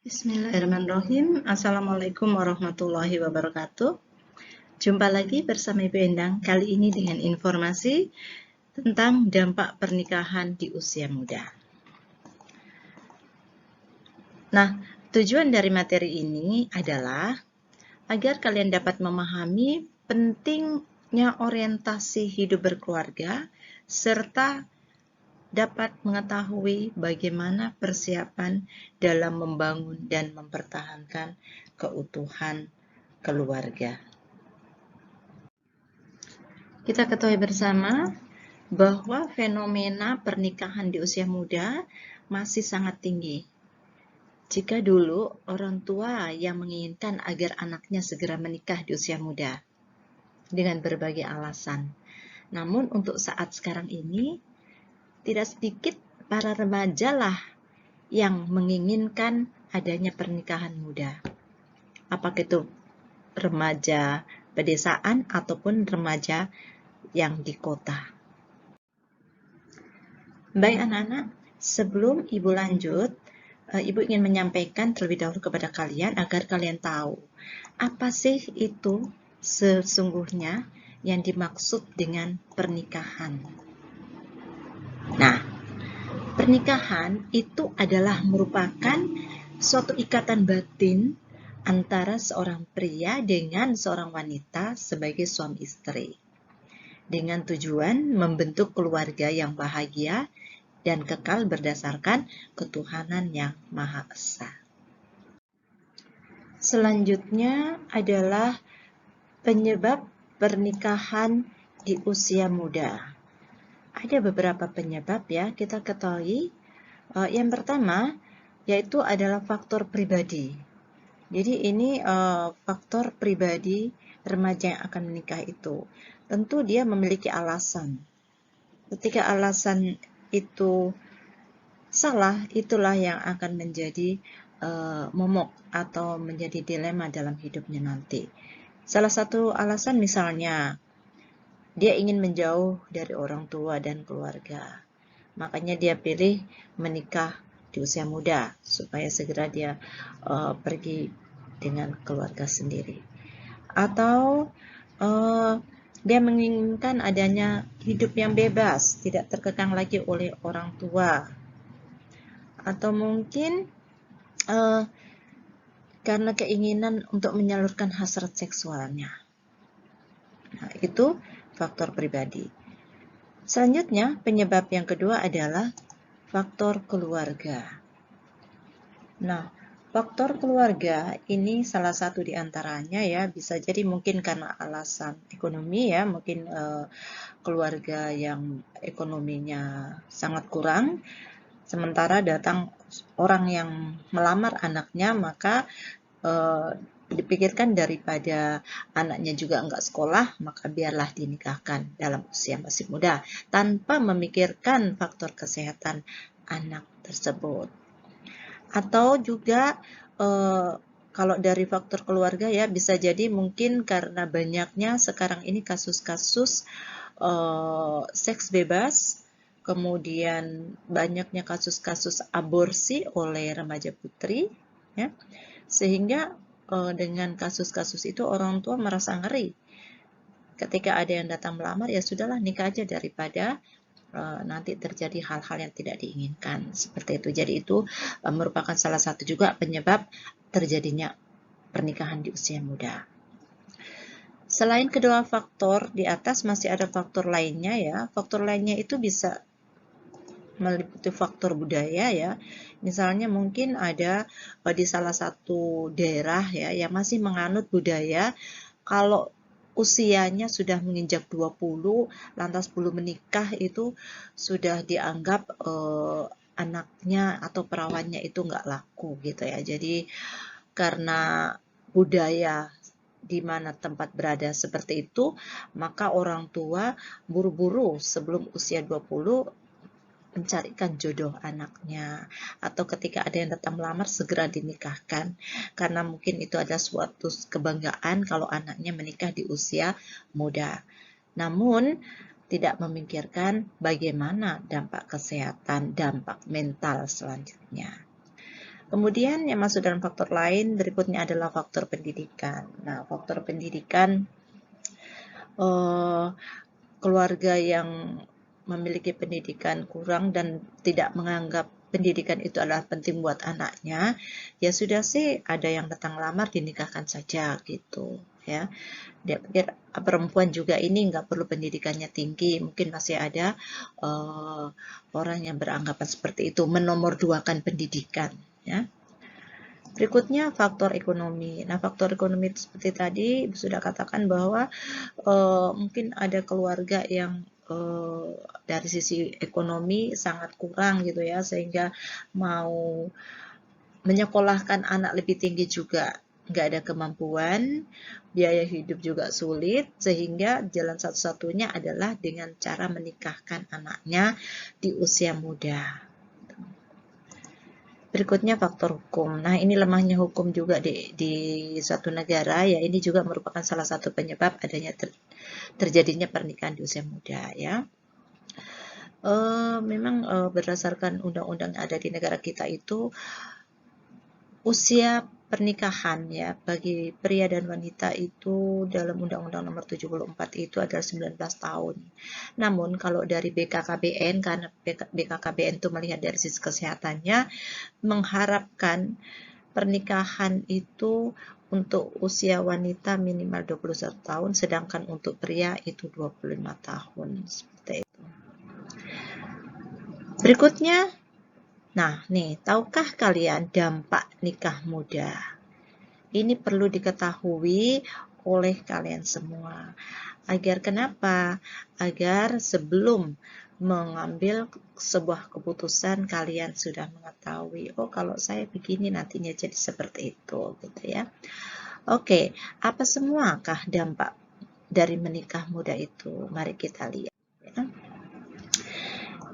Bismillahirrahmanirrahim. Assalamualaikum warahmatullahi wabarakatuh. Jumpa lagi bersama Ibu Endang, kali ini dengan informasi tentang dampak pernikahan di usia muda. Nah, tujuan dari materi ini adalah agar kalian dapat memahami pentingnya orientasi hidup berkeluarga, serta dapat mengetahui bagaimana persiapan dalam membangun dan mempertahankan keutuhan keluarga. Kita ketahui bersama bahwa fenomena pernikahan di usia muda masih sangat tinggi. Jika dulu orang tua yang menginginkan agar anaknya segera menikah di usia muda dengan berbagai alasan. Namun untuk saat sekarang ini, tidak sedikit para remaja lah yang menginginkan adanya pernikahan muda. Apakah itu remaja pedesaan ataupun remaja yang di kota. Baik anak-anak, sebelum Ibu lanjut, Ibu ingin menyampaikan terlebih dahulu kepada kalian agar kalian tahu apa sih itu sesungguhnya yang dimaksud dengan pernikahan. Nah, pernikahan itu adalah merupakan suatu ikatan batin antara seorang pria dengan seorang wanita sebagai suami istri, dengan tujuan membentuk keluarga yang bahagia dan kekal berdasarkan ketuhanan yang Maha Esa. Selanjutnya adalah penyebab pernikahan di usia muda. Ada beberapa penyebab ya, kita ketahui. Yang pertama yaitu adalah faktor pribadi. Jadi ini faktor pribadi remaja yang akan menikah itu. Tentu dia memiliki alasan. Ketika alasan itu salah, itulah yang akan menjadi momok atau menjadi dilema dalam hidupnya nanti. Salah satu alasan misalnya, dia ingin menjauh dari orang tua dan keluarga. Makanya dia pilih menikah di usia muda supaya segera dia pergi dengan keluarga sendiri. Atau dia menginginkan adanya hidup yang bebas, tidak terkekang lagi oleh orang tua. Atau mungkin karena keinginan untuk menyalurkan hasrat seksualnya. Nah, itu faktor pribadi. Selanjutnya, penyebab yang kedua adalah faktor keluarga. Nah, faktor keluarga ini salah satu di antaranya ya, bisa jadi mungkin karena alasan ekonomi ya, mungkin keluarga yang ekonominya sangat kurang, sementara datang orang yang melamar anaknya, maka dipikirkan daripada anaknya juga enggak sekolah, maka biarlah dinikahkan dalam usia masih muda, tanpa memikirkan faktor kesehatan anak tersebut. Atau juga kalau dari faktor keluarga ya, bisa jadi mungkin karena banyaknya sekarang ini kasus-kasus seks bebas, kemudian banyaknya kasus-kasus aborsi oleh remaja putri, ya, sehingga dengan kasus-kasus itu orang tua merasa ngeri. Ketika ada yang datang melamar, ya sudahlah nikah aja daripada nanti terjadi hal-hal yang tidak diinginkan. Seperti itu. Jadi itu merupakan salah satu juga penyebab terjadinya pernikahan di usia muda. Selain kedua faktor di atas, masih ada faktor lainnya ya. Faktor lainnya itu bisa meliputi faktor budaya ya. Misalnya mungkin ada di salah satu daerah ya yang masih menganut budaya kalau usianya sudah menginjak 20, lantas belum menikah itu sudah dianggap anaknya atau perawannya itu nggak laku gitu ya. Jadi karena budaya di mana tempat berada seperti itu, maka orang tua buru-buru sebelum usia 20 mencarikan jodoh anaknya, atau ketika ada yang datang melamar segera dinikahkan, karena mungkin itu ada suatu kebanggaan kalau anaknya menikah di usia muda. Namun tidak memikirkan bagaimana dampak kesehatan, dampak mental selanjutnya. Kemudian yang masuk dalam faktor lain berikutnya adalah faktor pendidikan. Nah, faktor pendidikan, keluarga yang memiliki pendidikan kurang dan tidak menganggap pendidikan itu adalah penting buat anaknya, ya sudah sih, ada yang datang lamar dinikahkan saja gitu ya. Dia pikir perempuan juga ini nggak perlu pendidikannya tinggi, mungkin masih ada orang yang beranggapan seperti itu, menomorduakan pendidikan ya. Berikutnya faktor ekonomi. Nah, faktor ekonomi seperti tadi sudah katakan bahwa mungkin ada keluarga yang dari sisi ekonomi sangat kurang gitu ya, sehingga mau menyekolahkan anak lebih tinggi juga nggak ada kemampuan, biaya hidup juga sulit, sehingga jalan satu-satunya adalah dengan cara menikahkan anaknya di usia muda. Berikutnya faktor hukum. Nah, ini lemahnya hukum juga di suatu negara ya. Ini juga merupakan salah satu penyebab adanya terjadinya pernikahan di usia muda ya. Memang berdasarkan undang-undang yang ada di negara kita itu, usia pernikahan ya bagi pria dan wanita itu dalam Undang-Undang Nomor 74 itu adalah 19 tahun. Namun kalau dari BKKBN, karena BKKBN itu melihat dari sisi kesehatannya, mengharapkan pernikahan itu untuk usia wanita minimal 21 tahun, sedangkan untuk pria itu 25 tahun. Seperti itu. Berikutnya, nah nih, tahukah kalian dampak nikah muda? Ini perlu diketahui oleh kalian semua. Agar kenapa? Agar sebelum mengambil sebuah keputusan kalian sudah mengetahui, oh kalau saya begini nantinya jadi seperti itu gitu ya. Oke, apa semuakah dampak dari menikah muda itu? Mari kita lihat ya.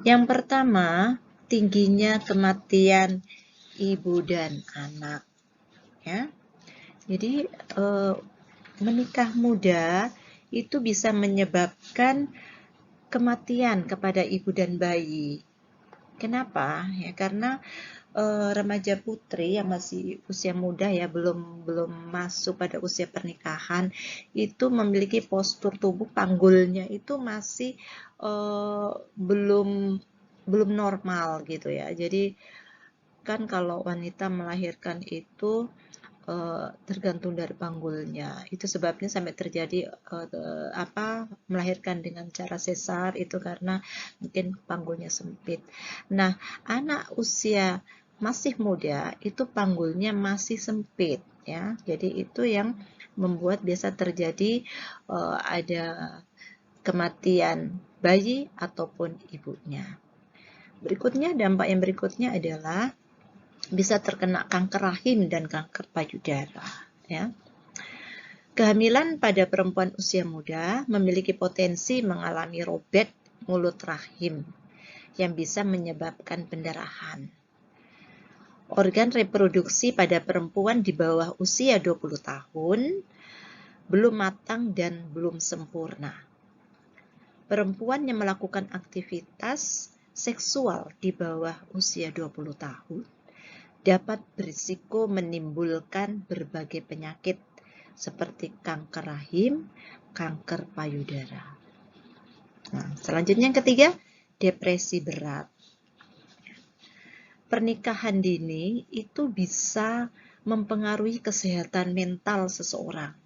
Yang pertama, tingginya kematian ibu dan anak ya. Jadi menikah muda itu bisa menyebabkan kematian kepada ibu dan bayi. Kenapa? Ya karena remaja putri yang masih usia muda ya, belum masuk pada usia pernikahan, itu memiliki postur tubuh panggulnya itu masih belum normal gitu ya. Jadi kan kalau wanita melahirkan itu tergantung dari panggulnya. Itu sebabnya sampai terjadi melahirkan dengan cara sesar itu karena mungkin panggulnya sempit. Nah, anak usia masih muda itu panggulnya masih sempit ya. Jadi itu yang membuat biasa terjadi ada kematian bayi ataupun ibunya. Berikutnya, dampak yang berikutnya adalah bisa terkena kanker rahim dan kanker payudara ya. Kehamilan pada perempuan usia muda memiliki potensi mengalami robek mulut rahim yang bisa menyebabkan pendarahan. Organ reproduksi pada perempuan di bawah usia 20 tahun belum matang dan belum sempurna. Perempuan yang melakukan aktivitas seksual di bawah usia 20 tahun dapat berisiko menimbulkan berbagai penyakit seperti kanker rahim, kanker payudara. Nah, selanjutnya yang ketiga, depresi berat. Pernikahan dini itu bisa mempengaruhi kesehatan mental seseorang.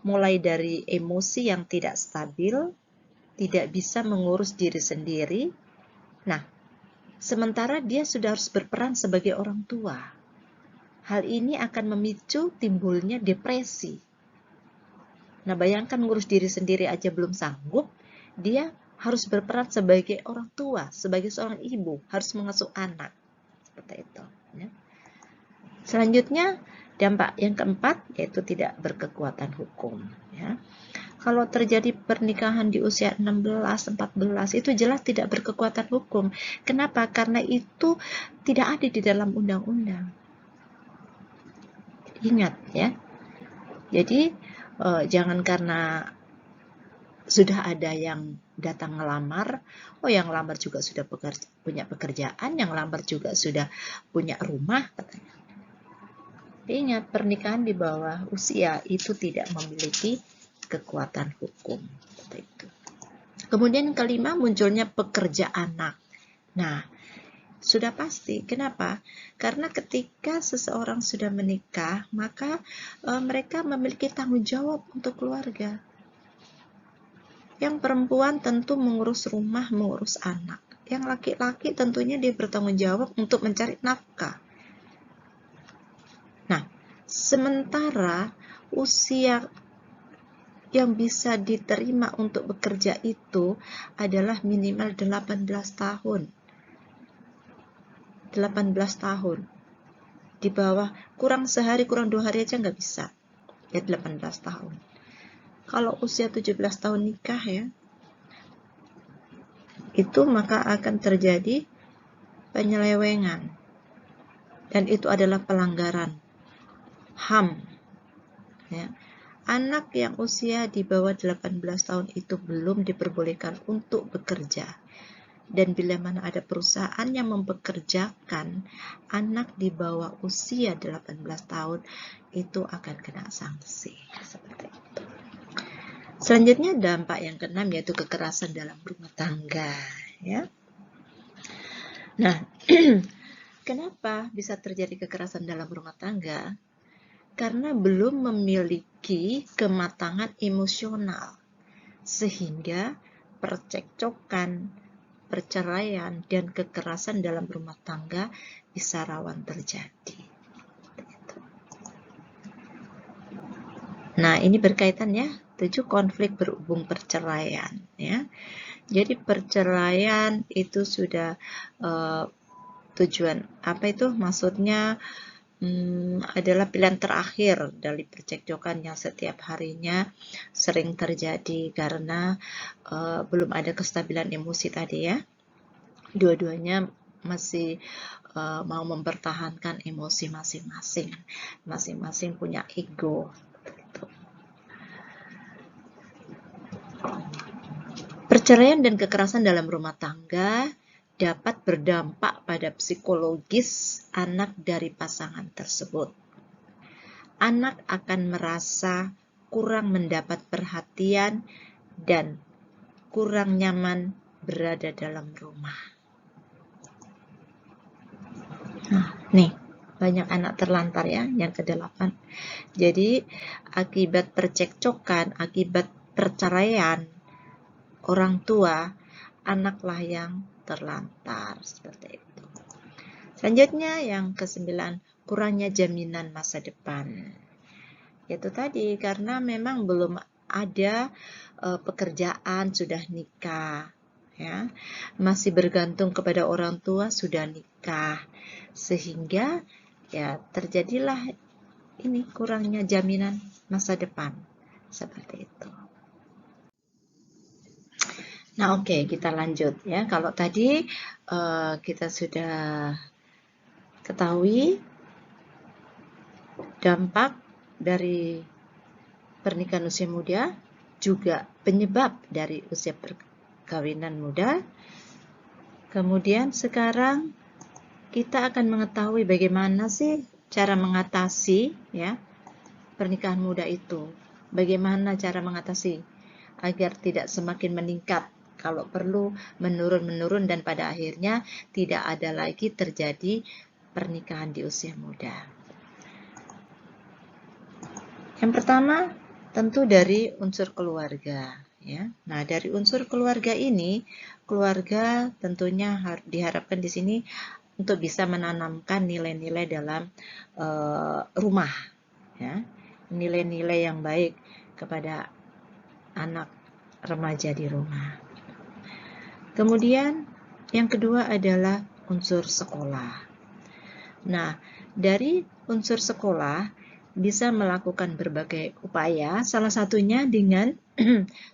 Mulai dari emosi yang tidak stabil, tidak bisa mengurus diri sendiri. Nah, sementara dia sudah harus berperan sebagai orang tua. Hal ini akan memicu timbulnya depresi. Nah, bayangkan ngurus diri sendiri aja belum sanggup, dia harus berperan sebagai orang tua, sebagai seorang ibu, harus mengasuh anak. Seperti itu. Ya. Selanjutnya, dampak yang keempat yaitu tidak berkekuatan hukum. Ya. Kalau terjadi pernikahan di usia 16, 14 itu jelas tidak berkekuatan hukum. Kenapa? Karena itu tidak ada di dalam undang-undang. Ingat ya. Jadi jangan karena sudah ada yang datang ngelamar, oh yang lamar juga sudah punya pekerjaan, yang lamar juga sudah punya rumah, katanya. Ingat, pernikahan di bawah usia itu tidak memiliki kekuatan hukum. Seperti itu. Kemudian kelima, munculnya pekerja anak. Nah, sudah pasti. Kenapa? Karena ketika seseorang sudah menikah, maka mereka memiliki tanggung jawab untuk keluarga. Yang perempuan tentu mengurus rumah, mengurus anak. Yang laki-laki tentunya dia bertanggung jawab untuk mencari nafkah. Nah, sementara usia yang bisa diterima untuk bekerja itu adalah minimal 18 tahun. 18 tahun. Di bawah, kurang sehari, kurang 2 hari aja nggak bisa. Ya 18 tahun. Kalau usia 17 tahun nikah ya, itu maka akan terjadi penyelewengan. Dan itu adalah pelanggaran HAM. Ya. Anak yang usia di bawah 18 tahun itu belum diperbolehkan untuk bekerja. Dan bila mana ada perusahaan yang mempekerjakan anak di bawah usia 18 tahun, itu akan kena sanksi. Seperti itu. Selanjutnya dampak yang keenam yaitu kekerasan dalam rumah tangga. Ya. Nah, kenapa bisa terjadi kekerasan dalam rumah tangga? Karena belum memiliki kematangan emosional, sehingga percekcokan, perceraian, dan kekerasan dalam rumah tangga bisa rawan terjadi. Nah, ini berkaitan ya, 7 konflik berhubung perceraian. Ya. Jadi perceraian itu sudah tujuan, apa itu maksudnya? Adalah pilihan terakhir dari percekcokan yang setiap harinya sering terjadi karena belum ada kestabilan emosi tadi ya. Dua-duanya masih mau mempertahankan emosi masing-masing. Masing-masing punya ego. Perceraian dan kekerasan dalam rumah tangga dapat berdampak pada psikologis anak dari pasangan tersebut. Anak akan merasa kurang mendapat perhatian dan kurang nyaman berada dalam rumah. Nah, nih, banyak anak terlantar ya, yang ke-8. Jadi, akibat percekcokan, akibat perceraian orang tua, anaklah yang terlantar. Seperti itu. Selanjutnya, yang ke-9, kurangnya jaminan masa depan. Itu tadi, karena memang belum ada pekerjaan, sudah nikah, ya, masih bergantung kepada orang tua, sudah nikah, sehingga ya terjadilah ini kurangnya jaminan masa depan, seperti itu. Nah, oke, kita lanjut ya. Kalau tadi kita sudah ketahui dampak dari pernikahan usia muda, juga penyebab dari usia perkawinan muda. Kemudian sekarang kita akan mengetahui bagaimana sih cara mengatasi ya pernikahan muda itu. Bagaimana cara mengatasi agar tidak semakin meningkat, kalau perlu menurun dan pada akhirnya tidak ada lagi terjadi pernikahan di usia muda. Yang pertama, tentu dari unsur keluarga. Ya. Nah, dari unsur keluarga ini, keluarga tentunya diharapkan di sini untuk bisa menanamkan nilai-nilai dalam rumah. Ya. Nilai-nilai yang baik kepada anak remaja di rumah. Kemudian yang kedua adalah unsur sekolah. Nah, dari unsur sekolah bisa melakukan berbagai upaya, salah satunya dengan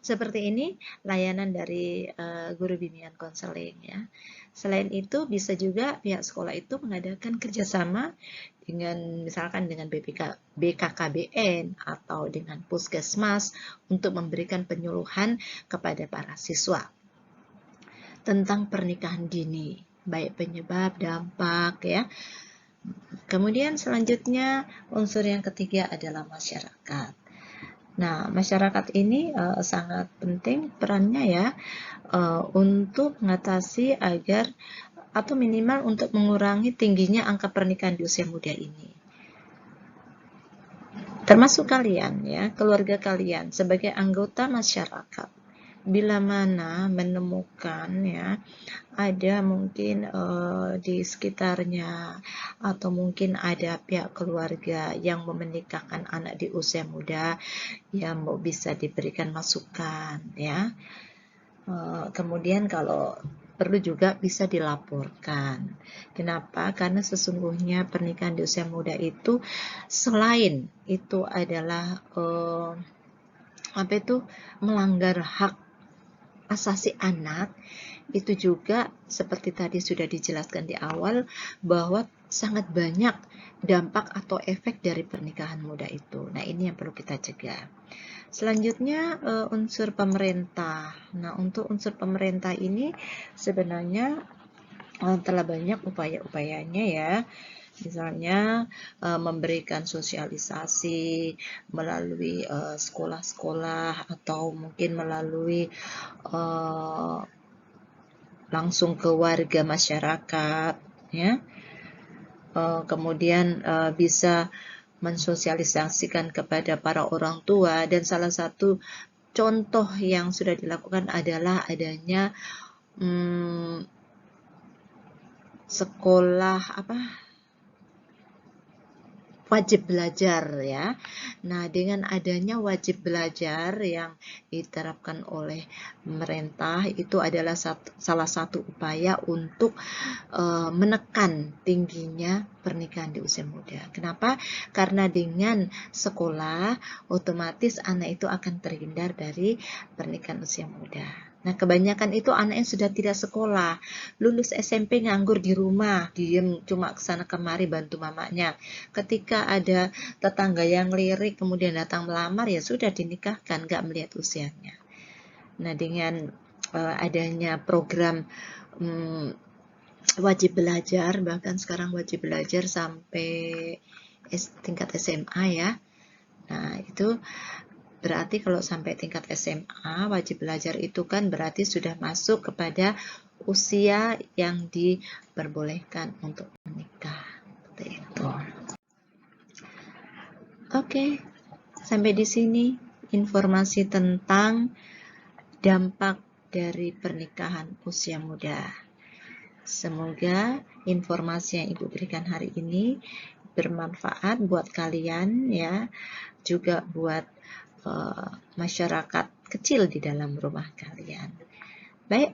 seperti ini, layanan dari guru bimbingan konseling ya. Selain itu, bisa juga pihak sekolah itu mengadakan kerjasama dengan misalkan dengan BKKBN atau dengan Puskesmas untuk memberikan penyuluhan kepada para siswa tentang pernikahan dini, baik penyebab, dampak ya. Kemudian selanjutnya unsur yang ketiga adalah masyarakat. Nah, masyarakat ini sangat penting perannya ya untuk mengatasi agar atau minimal untuk mengurangi tingginya angka pernikahan di usia muda ini. Termasuk kalian ya, keluarga kalian sebagai anggota masyarakat. Bila mana menemukan ya ada mungkin di sekitarnya atau mungkin ada pihak keluarga yang menikahkan anak di usia muda, ya bisa diberikan masukan ya. Kemudian kalau perlu juga bisa dilaporkan. Kenapa? Karena sesungguhnya pernikahan di usia muda itu selain itu adalah melanggar hak asasi anak, itu juga seperti tadi sudah dijelaskan di awal bahwa sangat banyak dampak atau efek dari pernikahan muda itu. Nah, ini yang perlu kita cegah. Selanjutnya unsur pemerintah. Nah, untuk unsur pemerintah ini sebenarnya telah banyak upaya-upayanya ya. Misalnya memberikan sosialisasi melalui sekolah-sekolah atau mungkin melalui langsung ke warga masyarakat ya. Kemudian bisa mensosialisasikan kepada para orang tua, dan salah satu contoh yang sudah dilakukan adalah adanya sekolah wajib belajar ya. Nah, dengan adanya wajib belajar yang diterapkan oleh pemerintah itu adalah salah satu upaya untuk menekan tingginya pernikahan di usia muda. Kenapa? Karena dengan sekolah otomatis anak itu akan terhindar dari pernikahan usia muda. Nah, kebanyakan itu anaknya sudah tidak sekolah, lulus SMP nganggur di rumah, diem cuma kesana kemari bantu mamanya. Ketika ada tetangga yang lirik kemudian datang melamar, ya sudah dinikahkan, nggak melihat usianya. Nah, dengan adanya program wajib belajar, bahkan sekarang wajib belajar sampai tingkat SMA ya. Nah, itu berarti kalau sampai tingkat SMA wajib belajar itu kan berarti sudah masuk kepada usia yang diperbolehkan untuk menikah. Seperti itu. Oke, sampai di sini informasi tentang dampak dari pernikahan usia muda. Semoga informasi yang Ibu berikan hari ini bermanfaat buat kalian ya, juga buat masyarakat kecil di dalam rumah kalian. Baik,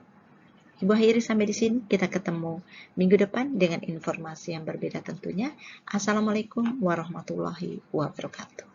Ibu akhiri sampai di sini. Kita ketemu minggu depan dengan informasi yang berbeda tentunya. Assalamualaikum warahmatullahi wabarakatuh.